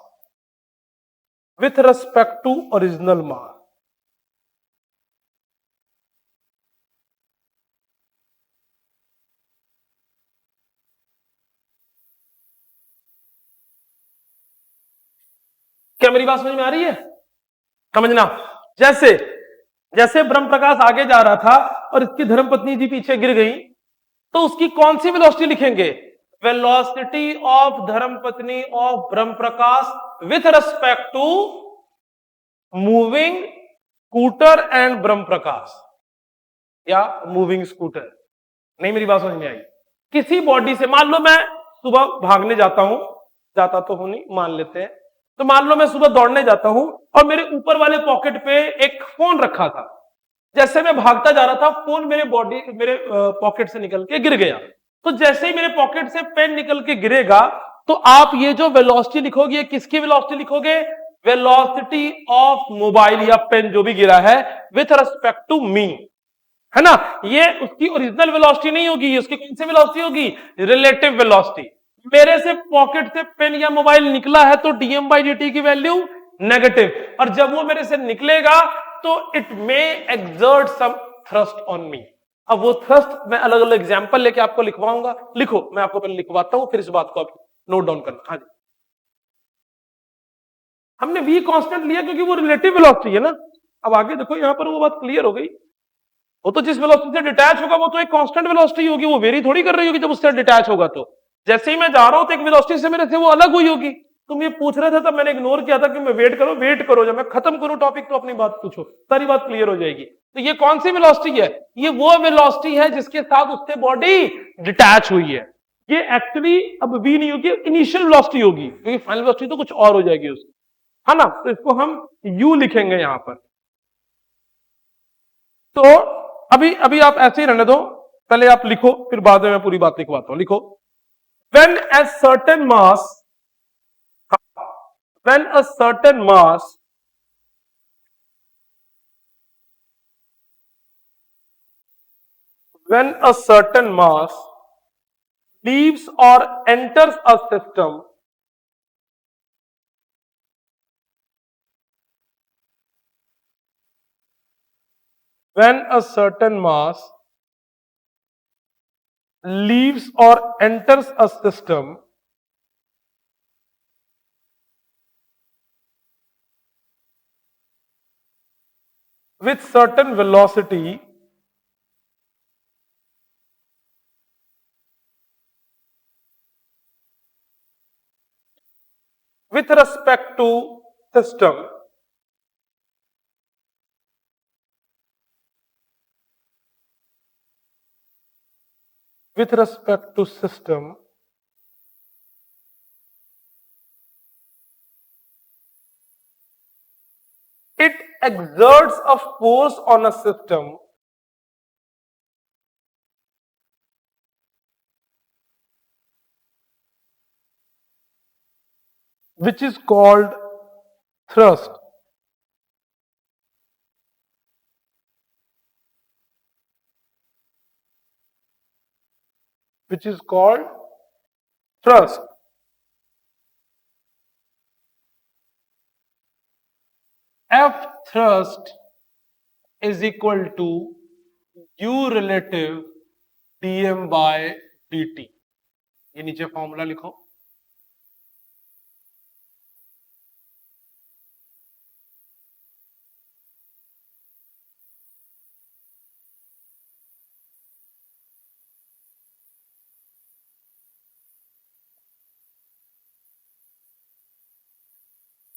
with respect to original mass. क्या मेरी बात समझ में आ रही है? समझना, जैसे जैसे ब्रह्म प्रकाश आगे जा रहा था और इसकी धर्मपत्नी जी पीछे गिर गई, तो उसकी कौन सी वेलोसिटी लिखेंगे, वेलोसिटी ऑफ धर्मपत्नी of Brahm Prakash with respect to moving scooter and Brahm Prakash, या मूविंग स्कूटर। नहीं मेरी बात समझ में आई? किसी बॉडी से, मान लो मैं सुबह भागने जाता हूं, जाता तो हूं नहीं, मान लेते हैं, तो मान लो मैं सुबह दौड़ने जाता हूं और मेरे ऊपर वाले पॉकेट पे एक फोन रखा था। जैसे मैं भागता जा रहा था, फोन मेरे पॉकेट से निकल के गिर गया। तो जैसे ही मेरे पॉकेट से पेन निकल के गिरेगा, तो आप ये जो वेलोसिटी लिखोगे, किसकी वेलोसिटी लिखोगे, वेलोसिटी ऑफ मोबाइल या पेन जो भी गिरा है विथ रेस्पेक्ट टू मी। है ना। ये उसकी ओरिजिनल वेलोसिटी नहीं होगी, उसकी कौन सी वेलोसिटी होगी, रिलेटिव वेलोसिटी। मेरे से पॉकेट से पेन या मोबाइल निकला है तो डीएम बाई डी की वैल्यू नेगेटिव, और जब वो मेरे से निकलेगा तो it may exert some thrust on me. अब वो थ्रस्ट मैं अलग अलग एग्जांपल लेके आपको लिखवाऊंगा। लिखो, मैं आपको पहले लिखवाता हूं, फिर इस बात को आप नोट डाउन करना। हाँ जी, हमने v कांस्टेंट लिया क्योंकि वो रिलेटिव वेलोसिटी है ना। अब आगे देखो, यहां पर वो बात क्लियर हो गई। वो तो जिस वेलोसिटी से डिटैच होगा वो तो एक कांस्टेंट वेलोसिटी होगी, वो वेरी थोड़ी कर रही होगी जब उससे डिटैच होगा। तो जैसे ही मैं जा रहा हूं तो एक वेलोसिटी से मेरे से वो अलग हुई होगी। तुम ये पूछ रहे थे तब मैंने इग्नोर किया था कि मैं वेट करो, वेट करो, जब मैं खत्म करूं टॉपिक तो अपनी बात पूछो, सारी बात क्लियर हो जाएगी। तो ये कौन सी वेलोसिटी है, ये वो वेलोसिटी है जिसके साथ उससे बॉडी डिटैच हुई है। ये एक्चुअली अब वी नहीं होगी, इनिशियल वेलोसिटी होगी, क्योंकि फाइनल वेलोसिटी तो कुछ और हो जाएगी उसकी, है ना। तो इसको हम यू लिखेंगे यहां पर। तो अभी अभी आप ऐसे ही रहने दो, पहले आप लिखो, फिर बाद में मैं पूरी बात लिखवाता हूं। लिखो, when a certain mass when a certain mass when a certain mass leaves or enters a system, when a certain mass leaves or enters a system with certain velocity, with respect to system, with respect to system, it exerts a force on a system which is called thrust. Which is called thrust. F thrust is equal to u relative dm by dt। ये नीचे formula लिखो।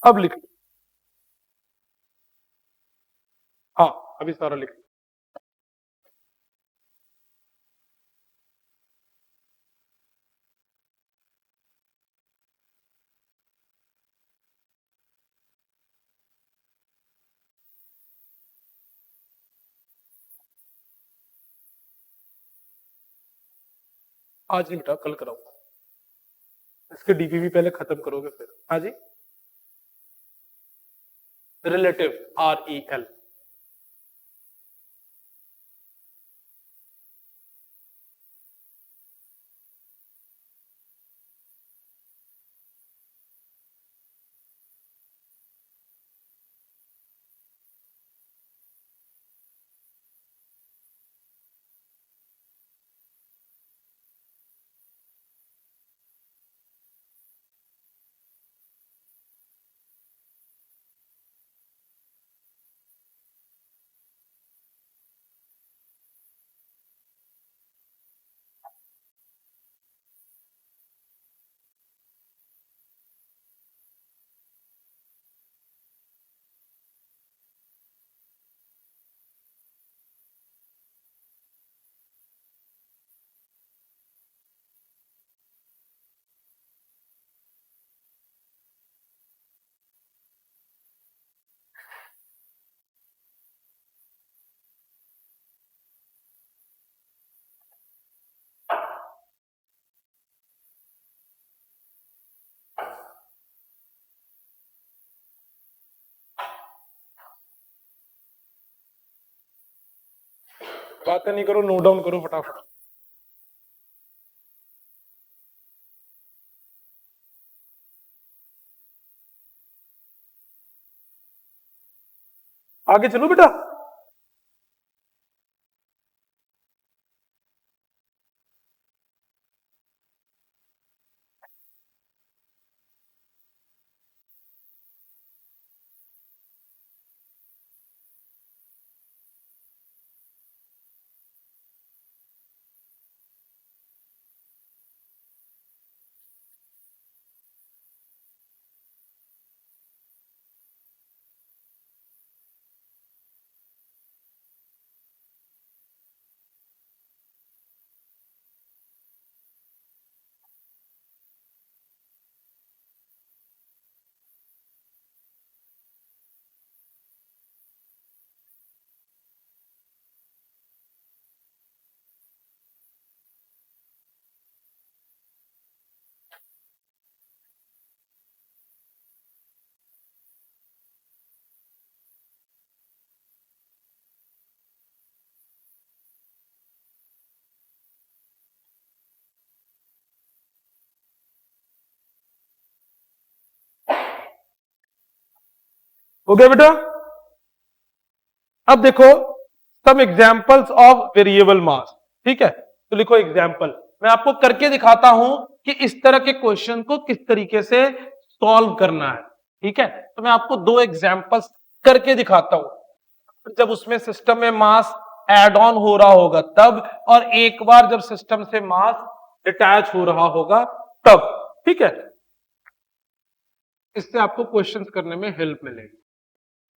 अब लिख, हाँ अभी सारा लिख। आज नहीं बेटा, कल कराओ, इसके डीपीवी पहले खत्म करोगे फिर। हाँ जी, रिलेटिव REL। बातें नहीं करो, नोट डाउन करो फटाफट। आगे चलो बेटा। हो गया बेटा। अब देखो सम एग्जांपल्स ऑफ वेरिएबल मास। ठीक है, तो लिखो एग्जांपल। मैं आपको करके दिखाता हूं कि इस तरह के क्वेश्चन को किस तरीके से सॉल्व करना है। ठीक है, तो मैं आपको दो एग्जांपल्स करके दिखाता हूं, जब उसमें सिस्टम में मास एड ऑन हो रहा होगा तब, और एक बार जब सिस्टम से मास डिटैच हो रहा होगा तब। ठीक है, इससे आपको क्वेश्चंस करने में हेल्प मिलेगी।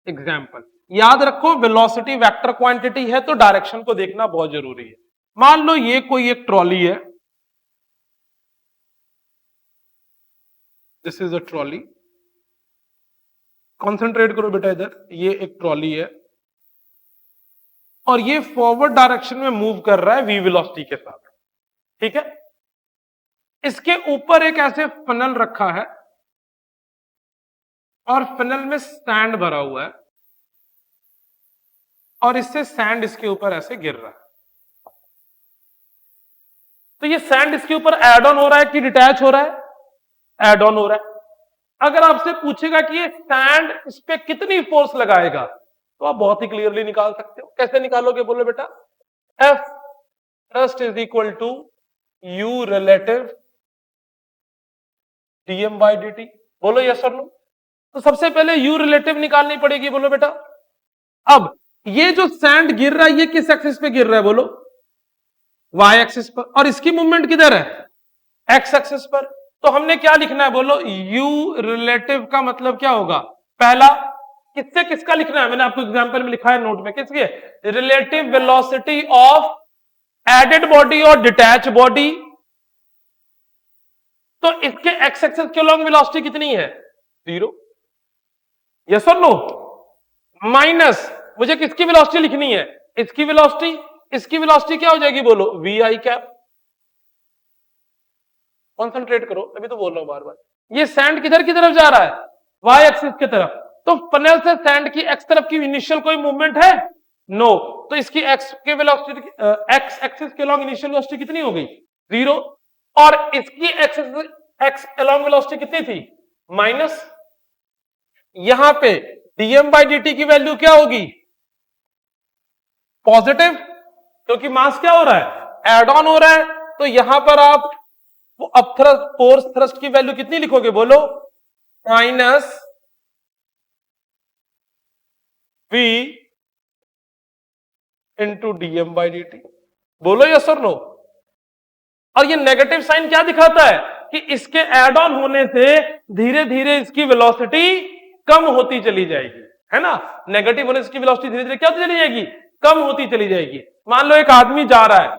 एग्जाम्पल याद रखो, वेलोसिटी वेक्टर क्वांटिटी है तो डायरेक्शन को देखना बहुत जरूरी है। मान लो ये कोई एक ट्रॉली है, this is a trolley. Concentrate करो बेटा इधर, ये एक ट्रॉली है और ये फॉरवर्ड डायरेक्शन में मूव कर रहा है वी वेलोसिटी के साथ। ठीक है, इसके ऊपर एक ऐसे फनल रखा है और फनल में सैंड भरा हुआ है और इससे सैंड इसके ऊपर ऐसे गिर रहा है। तो ये सैंड इसके ऊपर एड ऑन हो रहा है कि डिटैच हो रहा है? एड ऑन हो रहा है। अगर आपसे पूछेगा कि ये सैंड इस पे कितनी फोर्स लगाएगा, तो आप बहुत ही क्लियरली निकाल सकते हो। कैसे निकालोगे बोलो बेटा? F thrust is equal to u relative DM by D T. बोलो यस और नो। तो सबसे पहले यू रिलेटिव निकालनी पड़ेगी, बोलो बेटा। अब ये जो सैंड गिर रहा है ये किस एक्सिस पे गिर रहा है बोलो? वाई एक्सिस पर। और इसकी मूवमेंट किधर है? एक्स एक्सिस पर। तो हमने क्या लिखना है बोलो? यू रिलेटिव का मतलब क्या होगा? पहला किससे किसका लिखना है? मैंने आपको एग्जांपल में लिखा है नोट में, किसके? Relative velocity of added body और डिटैच बॉडी। तो इसके एक्स एक्सिस के लॉन्ग वेलोसिटी कितनी है? 0। यस और नो? माइनस मुझे किसकी वेलोसिटी लिखनी है? इसकी वेलोसिटी। इसकी वेलोसिटी क्या हो जाएगी बोलो? We I cap. कॉन्सेंट्रेट करो, अभी तो बोल रहा हूं बार बार। ये सैंड किधर की तरफ जा रहा है? वाई एक्सिस की तरफ। तो फनल से सैंड की एक्स तरफ की इनिशियल कोई मूवमेंट है? नो। तो इसकी एक्स के वेलोसिटी, एक्स एक्सिस के लॉन्ग इनिशियल वेलोसिटी कितनी हो गई? 0। और इसकी एक्सिस एक्स अलॉन्ग वेलोसिटी कितनी थी? माइनस। यहां पे डीएम बाई डी टी की वैल्यू क्या होगी? पॉजिटिव, क्योंकि मास क्या हो रहा है? एड ऑन हो रहा है। तो यहां पर आप अब थ्रस्ट, फोर्स थ्रस्ट की वैल्यू कितनी लिखोगे बोलो? Minus V into DM by D T. बोलो यस और नो? और ये नेगेटिव साइन क्या दिखाता है? कि इसके एड ऑन होने से धीरे धीरे इसकी वेलोसिटी कम होती चली जाएगी, है ना? नेगेटिव होने से इसकी वेलोसिटी धीरे धीरे क्या होती चली जाएगी? कम होती चली जाएगी। मान लो एक आदमी जा रहा है,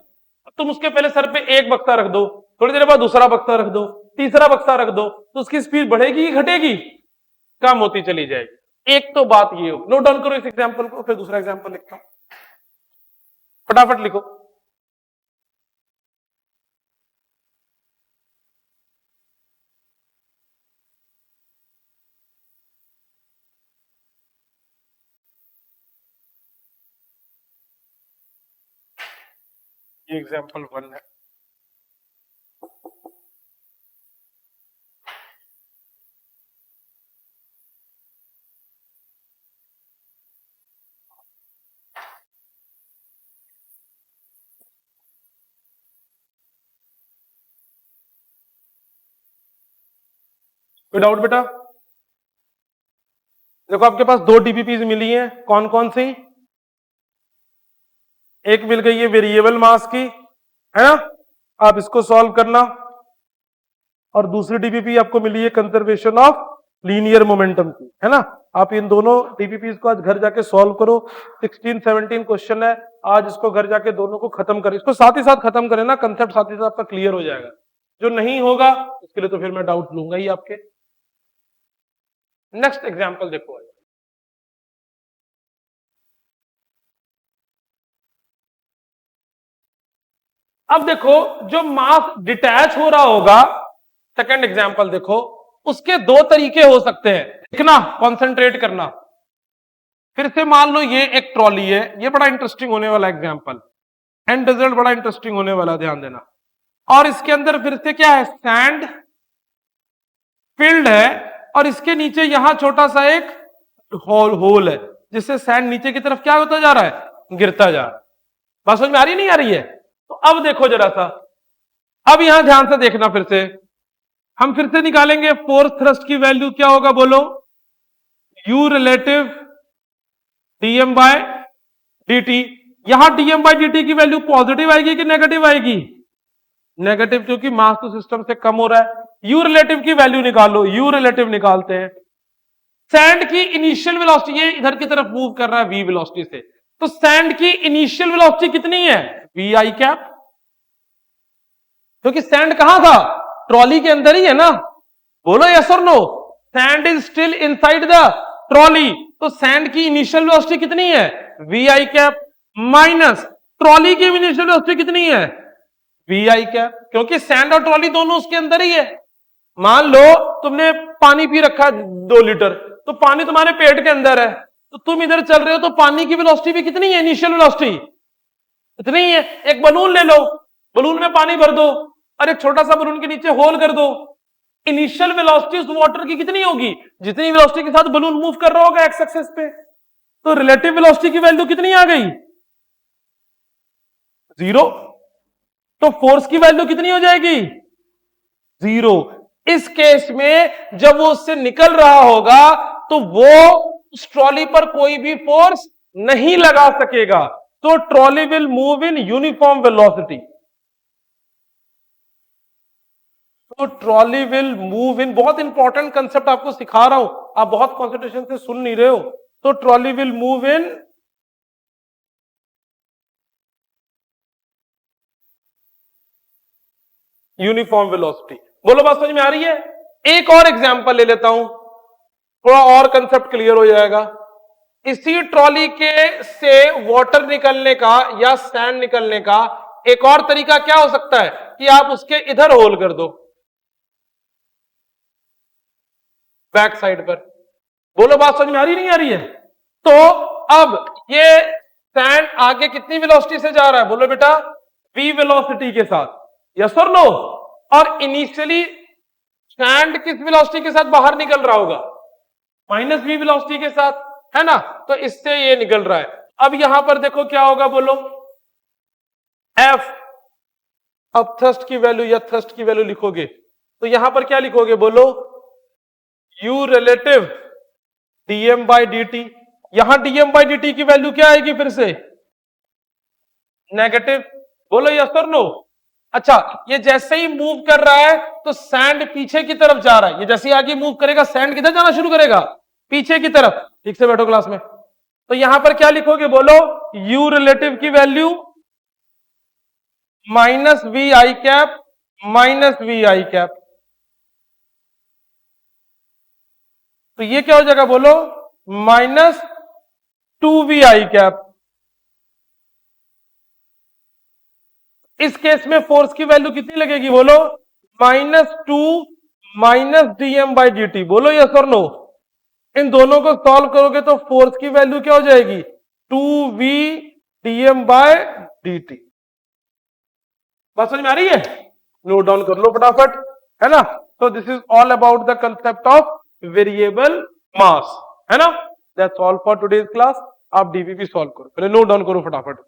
तुम उसके पहले सर पे एक बक्सा रख दो, थोड़ी देर बाद दूसरा बक्सा रख दो, तीसरा बक्सा रख दो, तो उसकी स्पीड बढ़ेगी कि घटेगी? कम होती चली जाएगी। एक तो बात ये हो। नोट डाउन करो इस एग्जांपल को, फिर दूसरा एग्जांपल लिखता हूं, फटाफट लिखो। ये एग्जांपल 1 है। कोई डाउट बेटा? देखो आपके पास दो डीबीपीज मिली हैं, कौन कौन सी? एक मिल गई है वेरिएबल मास की, है ना, आप इसको सॉल्व करना, और दूसरी डीबीपी आपको मिली है कंजर्वेशन ऑफ लीनियर मोमेंटम की, है ना। आप इन दोनों डीबीपीज को आज घर जाके सॉल्व करो। 16-17 क्वेश्चन है, आज इसको घर जाके दोनों को खत्म करें, इसको साथ ही साथ खत्म करें ना, कंसेप्ट साथ ही साथ आपका क्लियर हो जाएगा। जो नहीं होगा उसके लिए तो फिर मैं डाउट लूंगा ही आपके। नेक्स्ट एग्जाम्पल देखो, अब देखो जो मास डिटैच हो रहा होगा, सेकंड एग्जांपल देखो, उसके दो तरीके हो सकते हैं, देखना, कंसंट्रेट करना। फिर से मान लो ये एक ट्रॉली है, ये बड़ा इंटरेस्टिंग होने वाला एग्जांपल, एंड रिजल्ट बड़ा इंटरेस्टिंग होने वाला, ध्यान देना। और इसके अंदर फिर से क्या है, सैंड फिल्ड है, और इसके नीचे यहां छोटा सा एक होल है, जिससे सैंड नीचे की तरफ क्या होता जा रहा है, गिरता जा रहा है। बात समझ में आ रही नहीं आ रही है? तो अब देखो जरा सा, अब यहां ध्यान से देखना, फिर से हम फिर से निकालेंगे फोर्स थ्रस्ट की वैल्यू क्या होगा, बोलो, u relative DM by DT. यहां डीएम बाय डीटी की वैल्यू पॉजिटिव आएगी कि नेगेटिव आएगी? नेगेटिव, क्योंकि मास तो सिस्टम से कम हो रहा है। यू रिलेटिव की वैल्यू निकालो, यू रिलेटिव निकालते हैं। सैंड की इनिशियल वेलोसिटी, ये इधर की तरफ मूव कर रहा है वी वेलोसिटी से, तो सैंड की इनिशियल वेलोसिटी कितनी है, वी आई कैप, क्योंकि सैंड कहां था, ट्रॉली के अंदर ही है ना, बोलो यस और no, sand is still inside the trolley, तो सैंड की इनिशियल वेलोसिटी कितनी है, V I cap, minus trolley की इनिशियल वेलोसिटी कितनी है, वी आई कैप, क्योंकि सैंड और ट्रॉली दोनों उसके अंदर ही है। मान लो तुमने पानी पी रखा 2 लीटर, तो पानी तुम्हारे पेट के अंदर है, तो तुम इधर चल रहे हो, तो पानी की वेलोसिटी भी कितनी है, इनिशियल वेलोसिटी इतनी है। एक बलून ले लो, बलून में पानी भर दो, और एक छोटा सा बलून के नीचे होल कर दो, इनिशियल वेलोसिटी उस वाटर की कितनी होगी, जितनी वेलोसिटी के साथ बलून मूव कर रहा होगा एक्स एक्सिस पे, तो रिलेटिव वेलोसिटी की वैल्यू कितनी आ गई, 0। तो फोर्स की वैल्यू कितनी हो जाएगी, 0। इस केस में जब वो उससे निकल रहा होगा, तो वो उस ट्रॉली पर कोई भी फोर्स नहीं लगा सकेगा, तो trolley will move in uniform velocity, तो ट्रॉली विल मूव इन, बहुत इंपॉर्टेंट कंसेप्ट आपको सिखा रहा हूं, आप बहुत कॉन्सेंट्रेशन से सुन नहीं रहे हो, तो trolley will move in uniform velocity. बोलो बात समझ में आ रही है? एक और एग्जांपल ले लेता हूं, थोड़ा और कंसेप्ट क्लियर हो जाएगा। इसी ट्रॉली के से वाटर निकलने का या सैंड निकलने का एक और तरीका क्या हो सकता है, कि आप उसके इधर होल कर दो, बैक साइड पर। बोलो बात समझ में आ रही नहीं आ रही है? तो अब ये सैंड आगे कितनी वेलोसिटी से जा रहा है, बोलो बेटा, v वेलोसिटी के साथ, यस और नो, और इनिशियली सैंड किस वेलोसिटी के साथ बाहर निकल रहा होगा, -v वेलोसिटी के साथ, है ना, तो इससे ये निकल रहा है। अब यहां पर देखो क्या होगा, बोलो, F, अब थ्रस्ट की वैल्यू या थ्रस्ट की वैल्यू लिखोगे, तो यहां पर क्या लिखोगे, बोलो, U relative dm by dt। यहां dm बाई dt की वैल्यू क्या आएगी, फिर से नेगेटिव, बोलो यस और नो। अच्छा, ये जैसे ही मूव कर रहा है तो सैंड पीछे की तरफ जा रहा है, ये जैसे ही आगे मूव करेगा सैंड किधर जाना शुरू करेगा, पीछे की तरफ। ठीक से बैठो क्लास में। तो यहां पर क्या लिखोगे, बोलो, u रिलेटिव की वैल्यू -v आई कैप -v आई कैप, तो ये क्या हो जाएगा, बोलो, -2v आई कैप। इस केस में फोर्स की वैल्यू कितनी लगेगी, बोलो, -2 -dm बाई dt, बोलो यस और नो। इन दोनों को सॉल्व करोगे तो फोर्स की वैल्यू क्या हो जाएगी, 2v dm बाय dt। बात समझ में आ रही है? नोट डाउन कर लो फटाफट, है ना। तो this is all about the concept of variable mass, है ना। That's all for today's class. आप डीवीपी सॉल्व करो, पहले नोट डाउन करो फटाफट।